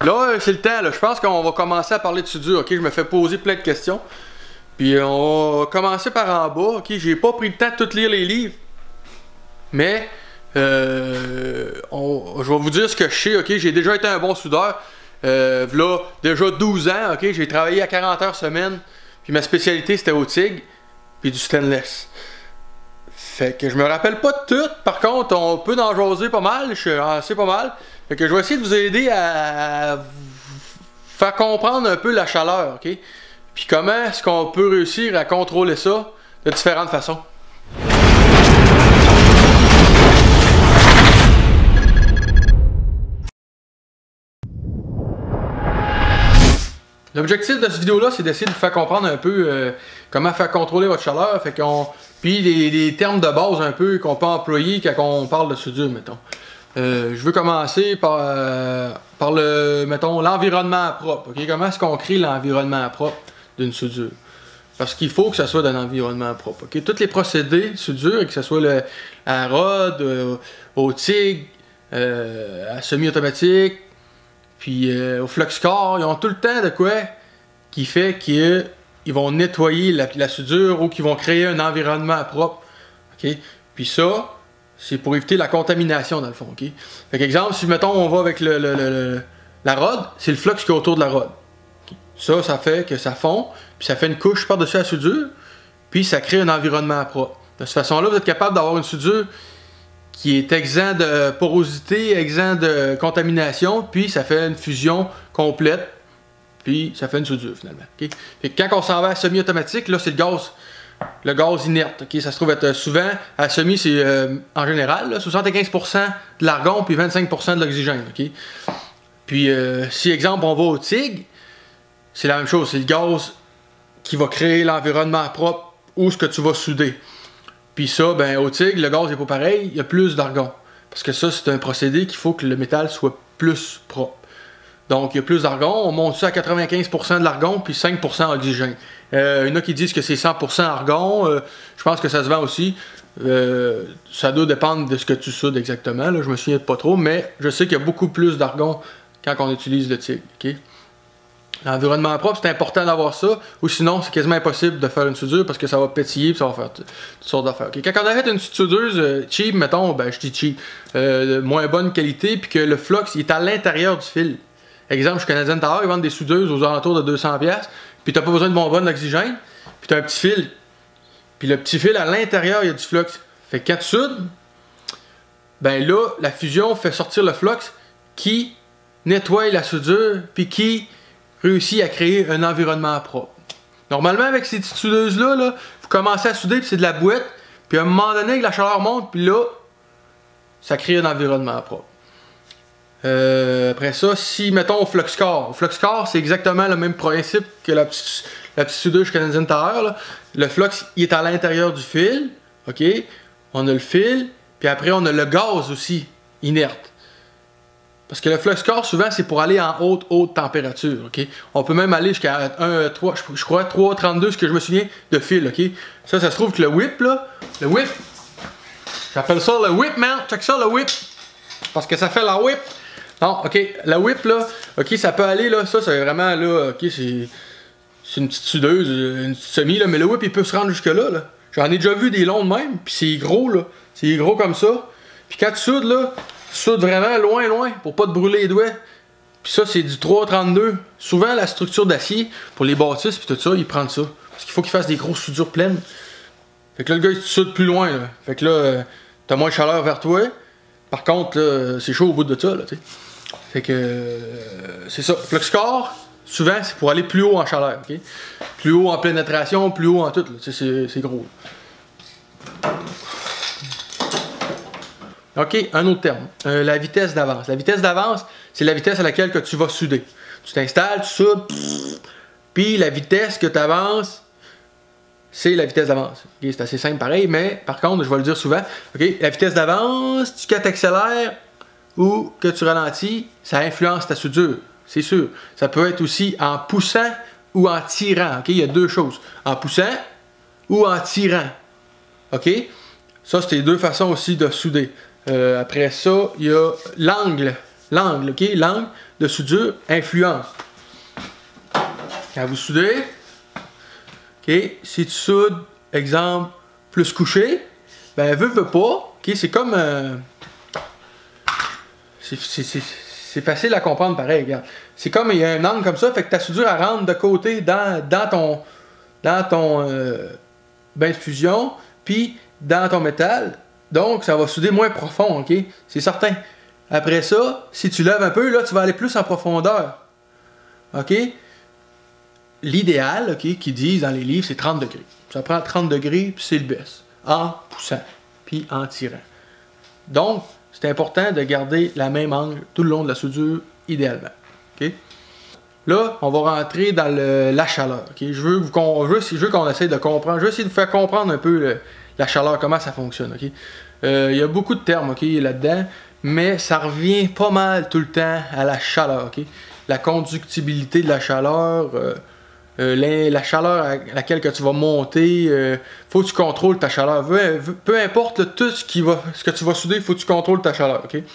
Là, c'est le temps, là. Je pense qu'on va commencer à parler de soudure, ok? Je me fais poser plein de questions. Puis on va commencer par en bas, ok? J'ai pas pris le temps de tout lire les livres. Mais, je vais vous dire ce que je sais, ok? J'ai déjà été un bon soudeur. Là, déjà 12 ans, ok? J'ai travaillé à 40 heures semaine. Puis ma spécialité, c'était au TIG. Puis du stainless. Fait que je me rappelle pas de tout. Par contre, on peut en jaser pas mal. Je suis assez pas mal. Fait que je vais essayer de vous aider à faire comprendre un peu la chaleur, ok? Puis comment est-ce qu'on peut réussir à contrôler ça de différentes façons. L'objectif de cette vidéo-là, c'est d'essayer de vous faire comprendre un peu comment faire contrôler votre chaleur. Fait qu'on... Puis les termes de base un peu qu'on peut employer quand on parle de soudure, mettons. Je veux commencer par mettons, l'environnement propre. Okay? Comment est-ce qu'on crée l'environnement propre d'une soudure? Parce qu'il faut que ça soit d'un environnement propre. Okay? Tous les procédés de soudure, que ce soit à rod, au TIG, à semi-automatique, puis au FluxCore, ils ont tout le temps de quoi qui fait qu'ils vont nettoyer la soudure ou qu'ils vont créer un environnement propre. Okay? Puis ça, c'est pour éviter la contamination dans le fond. Okay? Fait qu'exemple, si mettons on va avec la rod, c'est le flux qui est autour de la rod. Okay? Ça fait que ça fond, puis ça fait une couche par-dessus la soudure, puis ça crée un environnement propre. De cette façon-là, vous êtes capable d'avoir une soudure qui est exempt de porosité, exempt de contamination, puis ça fait une fusion complète, puis ça fait une soudure finalement. Okay? Fait que quand on s'en va à semi-automatique, là c'est le gaz inerte. Okay? Ça se trouve être souvent, à semi c'est en général là, 75% de l'argon puis 25% de l'oxygène. Okay? Puis si exemple on va au TIG, c'est la même chose, c'est le gaz qui va créer l'environnement propre où ce que tu vas souder. Puis ça, ben au TIG, le gaz n'est pas pareil, il y a plus d'argon. Parce que ça, c'est un procédé qu'il faut que le métal soit plus propre. Donc, il y a plus d'argon, on monte ça à 95% de l'argon, puis 5% d'oxygène. Il y en a qui disent que c'est 100% argon, je pense que ça se vend aussi. Ça doit dépendre de ce que tu soudes exactement, là, je me souviens pas trop, mais je sais qu'il y a beaucoup plus d'argon quand on utilise le TIG. Okay? L'environnement propre, c'est important d'avoir ça, ou sinon c'est quasiment impossible de faire une soudure parce que ça va pétiller et ça va faire toutes sortes d'affaires. Okay? Quand on a fait une soudeuse cheap, mettons, ben je dis cheap, de moins bonne qualité, puis que le flux il est à l'intérieur du fil. Exemple, chez Canadian Tower, ils vendent des soudeuses aux alentours de 200$, puis t'as pas besoin de bonbonne d'oxygène, puis t'as un petit fil. Puis le petit fil, à l'intérieur, il y a du flux. Fait que quand tu soudes, ben là, la fusion fait sortir le flux qui nettoie la soudure, puis qui réussit à créer un environnement propre. Normalement, avec ces petites soudeuses-là, là, vous commencez à souder, puis c'est de la bouette, puis à un moment donné, la chaleur monte, puis là, ça crée un environnement propre. Après ça, si, mettons, au FluxCore, c'est exactement le même principe que la petite soudeuse Canadian Tower. Là. Le flux, il est à l'intérieur du fil, ok? On a le fil, puis après, on a le gaz aussi, inerte. Parce que le FluxCore, souvent, c'est pour aller en haute température, ok? On peut même aller jusqu'à 3, je crois 3,32, ce que je me souviens, de fil, ok? Ça se trouve que le whip, là, j'appelle ça le whip, man, check ça, le whip, parce que ça fait la whip. Non, ok, la whip, là, ok, ça peut aller, là, ça, c'est vraiment, là, ok, c'est une petite soudeuse, une petite semi, là, mais le whip, il peut se rendre jusque-là, là. J'en ai déjà vu des longs de même, puis c'est gros, là, c'est gros comme ça. Puis quand tu soudes, là, tu soudes vraiment loin, pour pas te brûler les doigts. Puis ça, c'est du 3,32. Souvent, la structure d'acier, pour les bâtisses, puis tout ça, il prend ça. Parce qu'il faut qu'il fasse des grosses soudures pleines. Fait que là, le gars, il soude plus loin, là. Fait que là, t'as moins de chaleur vers toi. Par contre, là, c'est chaud au bout de ça, là, tu sais. Fait que, c'est ça. FluxCore, souvent, c'est pour aller plus haut en chaleur, ok? Plus haut en pénétration, plus haut en tout, là. C'est gros. Ok, un autre terme, la vitesse d'avance. La vitesse d'avance, c'est la vitesse à laquelle que tu vas souder. Tu t'installes, tu soudes, puis la vitesse que tu avances, c'est la vitesse d'avance. Okay, c'est assez simple pareil, mais par contre, je vais le dire souvent, okay, la vitesse d'avance, quand tu accélères ou que tu ralentis, ça influence ta soudure, c'est sûr. Ça peut être aussi en poussant ou en tirant. Okay? Il y a deux choses, en poussant ou en tirant. Ok? Ça, c'est deux façons aussi de souder. Après ça, il y a l'angle L'angle, ok? L'angle de soudure influence. Quand vous soudez, ok? Si tu soudes, exemple, plus couché, ben veut pas, ok? C'est comme... c'est facile à comprendre pareil, regarde. C'est comme il y a un angle comme ça, fait que ta soudure elle rentre de côté dans ton bain de fusion, puis dans ton métal, donc ça va souder moins profond, ok? C'est certain. Après ça, si tu lèves un peu, là, tu vas aller plus en profondeur. Ok? L'idéal, ok, qu'ils disent dans les livres, c'est 30 degrés. Ça prend 30 degrés, puis c'est le baisse. En poussant, puis en tirant. Donc, c'est important de garder la même angle tout le long de la soudure, idéalement. Ok? Là, on va rentrer dans la chaleur. Okay? Je veux qu'on essaye de comprendre. Je veux essayer de vous faire comprendre un peu la chaleur, comment ça fonctionne. Okay? Il y a beaucoup de termes okay, là-dedans, mais ça revient pas mal tout le temps à la chaleur. Okay? La conductibilité de la chaleur, la chaleur à laquelle que tu vas monter, faut que tu contrôles ta chaleur. Peu importe tout ce que tu vas souder, faut que tu contrôles ta chaleur. Okay?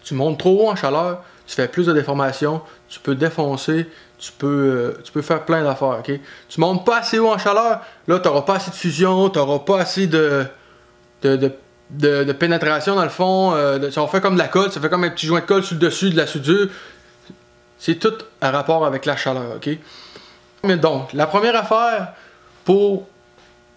Tu montes trop haut en chaleur, tu fais plus de déformation, tu peux défoncer, tu peux faire plein d'affaires, ok? Tu montes pas assez haut en chaleur, là, tu n'auras pas assez de fusion, tu n'auras pas assez de pénétration dans le fond, ça va faire comme de la colle, ça fait comme un petit joint de colle sur le dessus de la soudure. C'est tout à rapport avec la chaleur, ok? Mais donc, la première affaire pour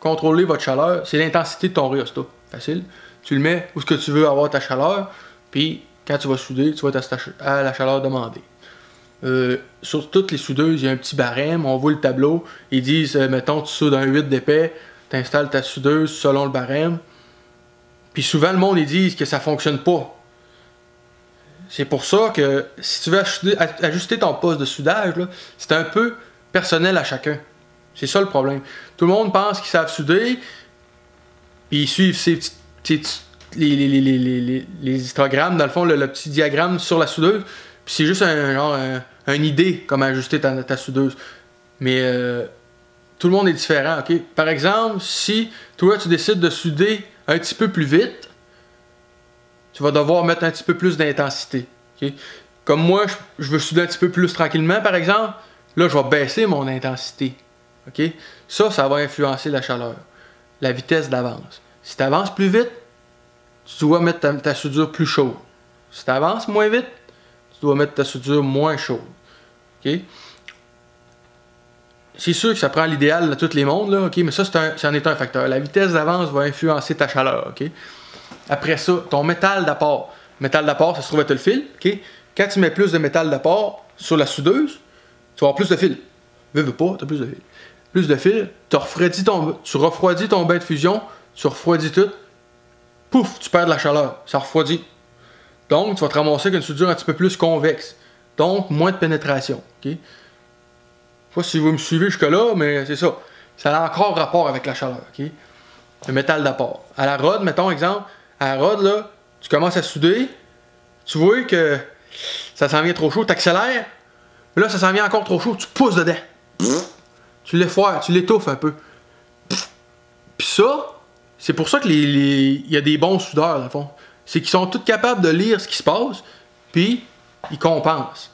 contrôler votre chaleur, c'est l'intensité de ton rhéostat. Facile. Tu le mets où ce que tu veux avoir ta chaleur, puis quand tu vas souder, tu vas être à la chaleur demandée. Sur toutes les soudeuses, il y a un petit barème, on voit le tableau, ils disent, mettons, tu soudes un 8 d'épais, tu installes ta soudeuse selon le barème. Puis souvent, le monde, ils disent que ça ne fonctionne pas. C'est pour ça que si tu veux ajuster ton poste de soudage, c'est un peu personnel à chacun. C'est ça le problème. Tout le monde pense qu'ils savent souder, puis ils suivent les histogrammes, dans le fond, le petit diagramme sur la soudeuse, puis c'est juste une idée comment ajuster ta soudeuse. Mais tout le monde est différent, ok? Par exemple, si toi tu décides de souder un petit peu plus vite, tu vas devoir mettre un petit peu plus d'intensité. Okay? Comme moi, je veux souder un petit peu plus tranquillement, par exemple, là je vais baisser mon intensité. Okay? Ça va influencer la chaleur, la vitesse d'avance. Si tu avances plus vite, tu dois mettre ta soudure plus chaude. Si tu avances moins vite, tu dois mettre ta soudure moins chaude. Okay? C'est sûr que ça prend l'idéal de tous les mondes, là, okay? Mais ça en est un facteur. La vitesse d'avance va influencer ta chaleur. Okay? Après ça, ton métal d'apport. Métal d'apport, ça se trouve être le fil. Okay? Quand tu mets plus de métal d'apport sur la soudeuse, tu vas avoir plus de fil. Veux pas, tu as plus de fil. Plus de fil, tu refroidis ton bain de fusion, tu refroidis tout. Pouf, tu perds de la chaleur, ça refroidit. Donc, tu vas te ramasser avec une soudure un petit peu plus convexe. Donc, moins de pénétration. Okay? Je sais pas si vous me suivez jusque-là, mais c'est ça. Ça a encore rapport avec la chaleur. Okay? Le métal d'apport. À la rod, mettons exemple, à la rod, là, tu commences à souder, tu vois que ça s'en vient trop chaud, tu accélères, mais là, ça s'en vient encore trop chaud, tu pousses dedans. Tu l'effoires, tu l'étouffes un peu. Puis ça, c'est pour ça que il y a des bons soudeurs, dans le fond. C'est qu'ils sont tous capables de lire ce qui se passe, puis ils compensent.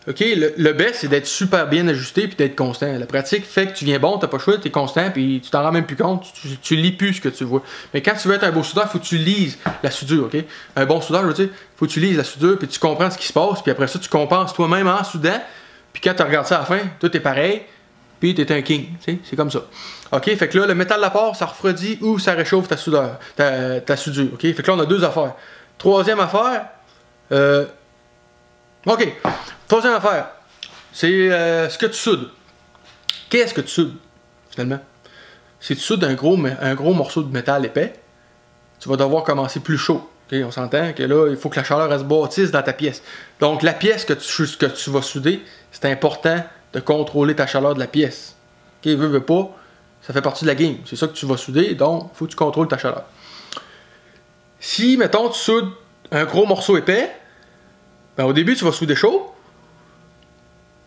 OK? Le best, c'est d'être super bien ajusté puis d'être constant. La pratique fait que tu viens bon, t'as pas le choix, t'es constant, puis tu t'en rends même plus compte, tu lis plus ce que tu vois. Mais quand tu veux être un beau soudeur, il faut que tu lises la soudure, OK? Un bon soudeur, je veux dire, il faut que tu lises la soudure, puis tu comprends ce qui se passe, puis après ça, tu compenses toi-même en soudant, puis quand tu regardes ça à la fin, tout est pareil, puis t'es un king, c'est comme ça. OK? Fait que là, le métal d'apport, ça refroidit ou ça réchauffe ta soudure, OK? Fait que là, on a deux affaires. Troisième affaire, OK. Troisième affaire, c'est ce que tu soudes. Qu'est-ce que tu soudes, finalement? Si tu soudes un gros morceau de métal épais, tu vas devoir commencer plus chaud. Okay? On s'entend que là, il faut que la chaleur elle se bâtisse dans ta pièce. Donc, la pièce que tu vas souder, c'est important de contrôler ta chaleur de la pièce. Okay? Veux pas, ça fait partie de la game. C'est ça que tu vas souder, donc il faut que tu contrôles ta chaleur. Si, mettons, tu soudes un gros morceau épais, ben, au début, tu vas souder chaud.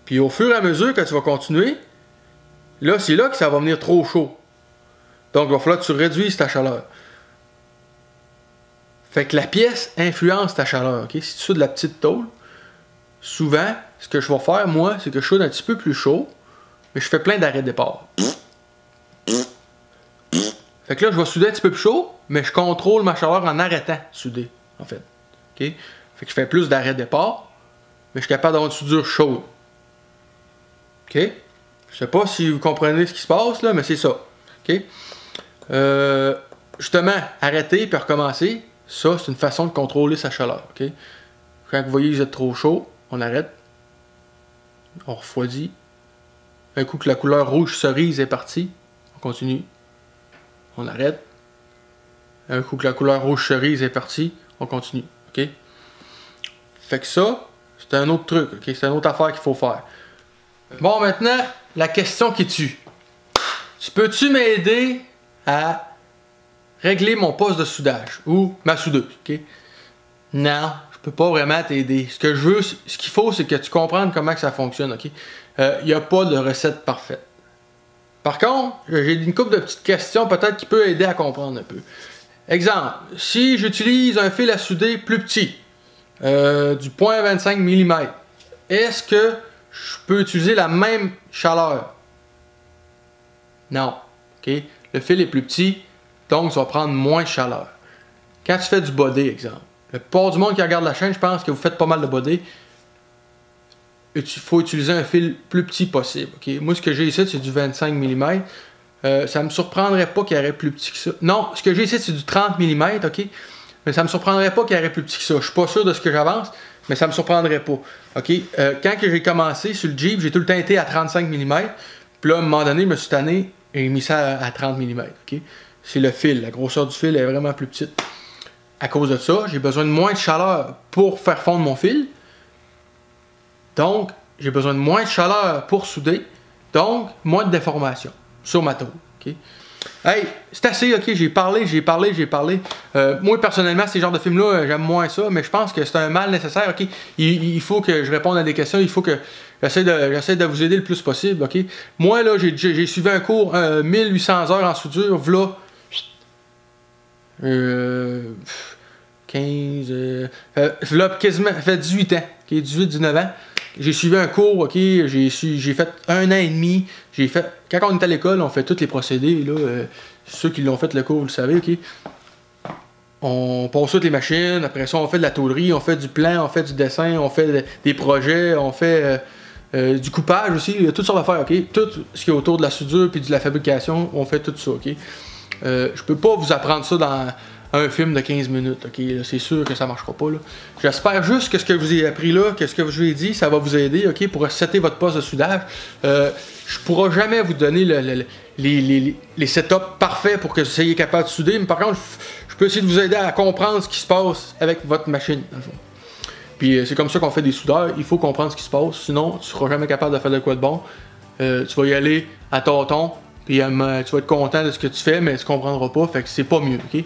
Puis au fur et à mesure que tu vas continuer, là, c'est là que ça va venir trop chaud. Donc, il va falloir que tu réduises ta chaleur. Fait que la pièce influence ta chaleur, ok? Si tu soudes de la petite tôle, souvent, ce que je vais faire, moi, c'est que je soude un petit peu plus chaud, mais je fais plein d'arrêts de départ. Fait que là, je vais souder un petit peu plus chaud, mais je contrôle ma chaleur en arrêtant de souder, en fait. Ok? Fait que je fais plus d'arrêts de départ, mais je suis capable d'avoir une soudure chaude. Ok? Je sais pas si vous comprenez ce qui se passe, là, mais c'est ça. Ok? Justement, arrêter puis recommencer, ça, c'est une façon de contrôler sa chaleur. Ok? Quand vous voyez que vous êtes trop chaud, on arrête. On refroidit. Un coup que la couleur rouge cerise est partie, on continue. On arrête. Un coup que la couleur rouge cerise est partie, on continue. Ok? Fait que ça, c'est un autre truc. Ok? C'est une autre affaire qu'il faut faire. Bon, maintenant, la question qui tue. Tu peux-tu m'aider à régler mon poste de soudage ou ma soudeuse? Ok? Non, je peux pas vraiment t'aider. Ce que je veux, ce qu'il faut, c'est que tu comprennes comment que ça fonctionne. Ok? Il n'y a pas de recette parfaite. Par contre, j'ai une couple de petites questions peut-être qui peuvent aider à comprendre un peu. Exemple, si j'utilise un fil à souder plus petit, du 0.25 mm, est-ce que je peux utiliser la même chaleur? Non. Okay? Le fil est plus petit, donc ça va prendre moins de chaleur. Quand tu fais du body, exemple, le plupart du monde qui regarde la chaîne, je pense que vous faites pas mal de body. Il faut utiliser un fil plus petit possible. Okay? Moi, ce que j'ai ici, c'est du 25 mm. Ça me surprendrait pas qu'il y aurait plus petit que ça. Non, ce que j'ai ici, c'est du 30 mm, ok? Mais ça me surprendrait pas qu'il y aurait plus petit que ça. Je suis pas sûr de ce que j'avance, mais ça me surprendrait pas. Ok? Quand j'ai commencé sur le Jeep, j'ai tout le temps été à 35 mm. Puis là, à un moment donné, je me suis tanné et j'ai mis ça à 30 mm. Okay? C'est le fil. La grosseur du fil est vraiment plus petite. À cause de ça, j'ai besoin de moins de chaleur pour faire fondre mon fil. Donc, j'ai besoin de moins de chaleur pour souder. Donc, moins de déformation sur ma tôle. Okay? Hey, c'est assez, ok? J'ai parlé. Moi, personnellement, ces genres de films-là, j'aime moins ça, mais je pense que c'est un mal nécessaire, ok? Il faut que je réponde à des questions, il faut que j'essaie de vous aider le plus possible, ok? Moi, là, j'ai suivi un cours 1800 heures en soudure, v'là fait 18 ans, okay? 18-19 ans. J'ai suivi un cours, ok, j'ai fait 1 an et demi. Quand on est à l'école, on fait tous les procédés. Là, ceux qui l'ont fait le cours, vous le savez, ok. On passe toutes les machines, après ça on fait de la tôlerie, on fait du plan, on fait du dessin, on fait des projets, on fait du coupage aussi, il y a toutes sortes d'affaires, ok. Tout ce qui est autour de la soudure puis de la fabrication, on fait tout ça, ok. Je peux pas vous apprendre ça dans un film de 15 minutes, ok, c'est sûr que ça marchera pas, là. J'espère juste que ce que je vous ai appris là, que ce que je vous ai dit, ça va vous aider, ok, pour setter votre poste de soudage. Je pourrai jamais vous donner les setups parfaits pour que vous soyez capable de souder, mais par contre, je peux essayer de vous aider à comprendre ce qui se passe avec votre machine, dans le fond. Puis c'est comme ça qu'on fait des soudeurs, il faut comprendre ce qui se passe, sinon tu seras jamais capable de faire de quoi de bon. Tu vas y aller à tâtons, puis tu vas être content de ce que tu fais, mais tu comprendras pas, fait que c'est pas mieux, ok?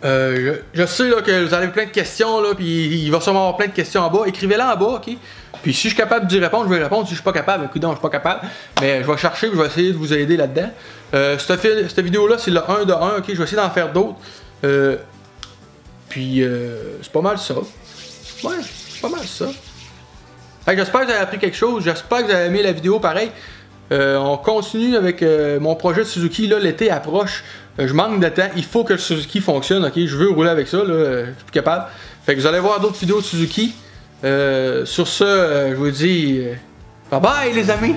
Je sais là, que vous avez plein de questions, là, puis il va sûrement avoir plein de questions en bas. Écrivez-les en bas, ok? Puis si je suis capable d'y répondre, je vais répondre. Si je suis pas capable, écoute, je suis pas capable. Mais je vais chercher, je vais essayer de vous aider là-dedans. Cette vidéo-là, c'est le 1 de 1, ok? Je vais essayer d'en faire d'autres. Puis c'est pas mal ça. Ouais, c'est pas mal ça. J'espère que vous avez appris quelque chose. J'espère que vous avez aimé la vidéo pareil. On continue avec mon projet de Suzuki. Là, l'été approche. Je manque de temps. Il faut que le Suzuki fonctionne. Ok, je veux rouler avec ça. Là, je suis plus capable. Fait que vous allez voir d'autres vidéos de Suzuki. Sur ce, je vous dis bye bye les amis.